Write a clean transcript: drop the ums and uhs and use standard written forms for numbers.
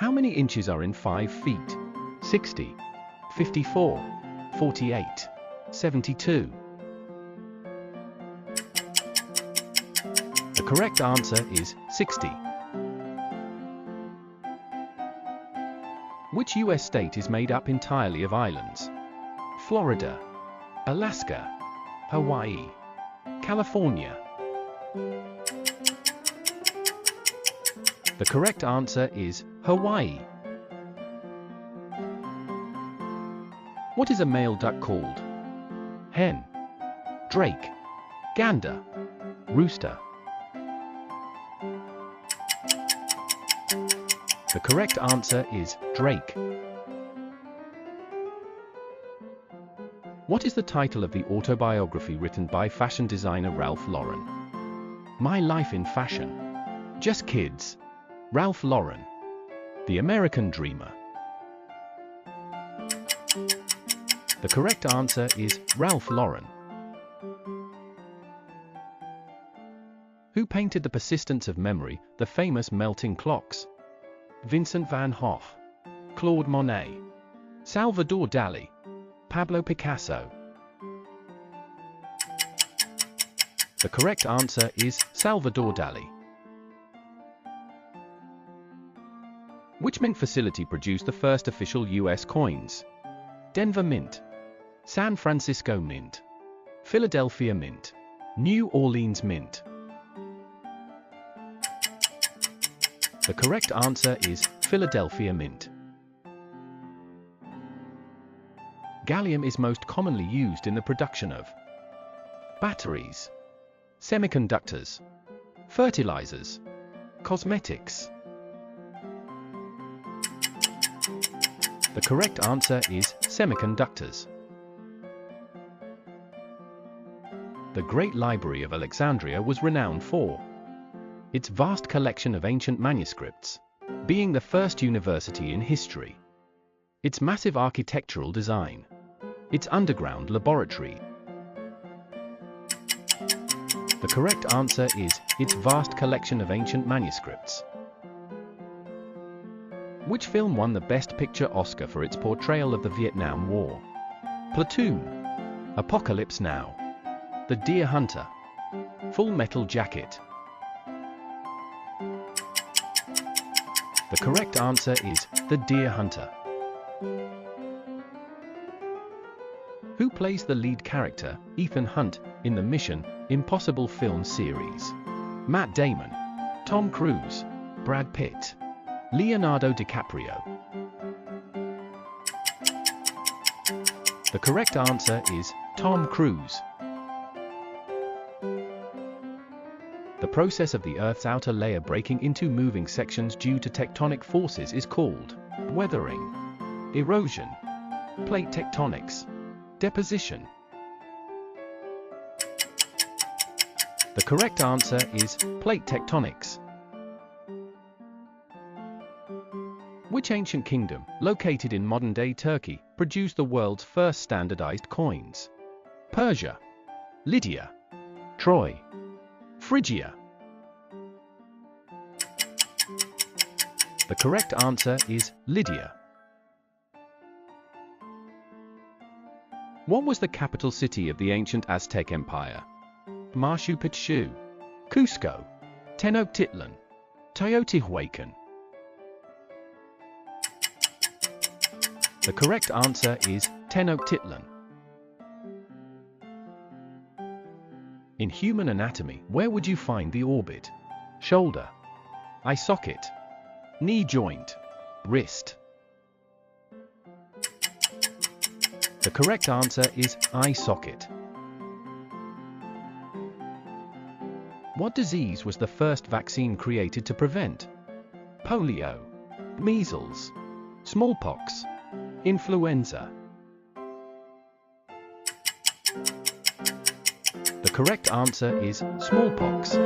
How many inches are in 5 feet? 60, 54, 48, 72. The correct answer is 60. Which US state is made up entirely of islands? Florida, Alaska, Hawaii, California. The correct answer is Hawaii. What is a male duck called? Hen, drake, gander, rooster. The correct answer is drake. What is the title of the autobiography written by fashion designer Ralph Lauren? My Life in Fashion, Just Kids, Ralph Lauren, The American Dreamer. The correct answer is Ralph Lauren. Who painted The Persistence of Memory, the famous melting clocks? Vincent van Gogh, Claude Monet, Salvador Dali, Pablo Picasso. The correct answer is Salvador Dali. Which mint facility produced the first official US coins? Denver Mint, San Francisco Mint, Philadelphia Mint, New Orleans Mint. The correct answer is Philadelphia Mint. Gallium is most commonly used in the production of batteries, semiconductors, fertilizers, cosmetics. The correct answer is semiconductors. The Great Library of Alexandria was renowned for its vast collection of ancient manuscripts, being the first university in history, its massive architectural design, its underground laboratory. The correct answer is its vast collection of ancient manuscripts. Which film won the Best Picture Oscar for its portrayal of the Vietnam War? Platoon, Apocalypse Now, The Deer Hunter, Full Metal Jacket. The correct answer is The Deer Hunter. Who plays the lead character, Ethan Hunt, in the Mission Impossible film series? Matt Damon, Tom Cruise, Brad Pitt, Leonardo DiCaprio. The correct answer is Tom Cruise. The process of the Earth's outer layer breaking into moving sections due to tectonic forces is called weathering, erosion, plate tectonics, deposition. The correct answer is plate tectonics. Which ancient kingdom, located in modern-day Turkey, produced the world's first standardized coins? Persia, Lydia, Troy, Phrygia. The correct answer is Lydia. What was the capital city of the ancient Aztec Empire? Machu Picchu, Cusco, Tenochtitlan, Teotihuacan. The correct answer is Tenochtitlan. In human anatomy, where would you find the orbit? Shoulder, eye socket, knee joint, wrist. The correct answer is eye socket. What disease was the first vaccine created to prevent? Polio, measles, smallpox, influenza. The correct answer is smallpox.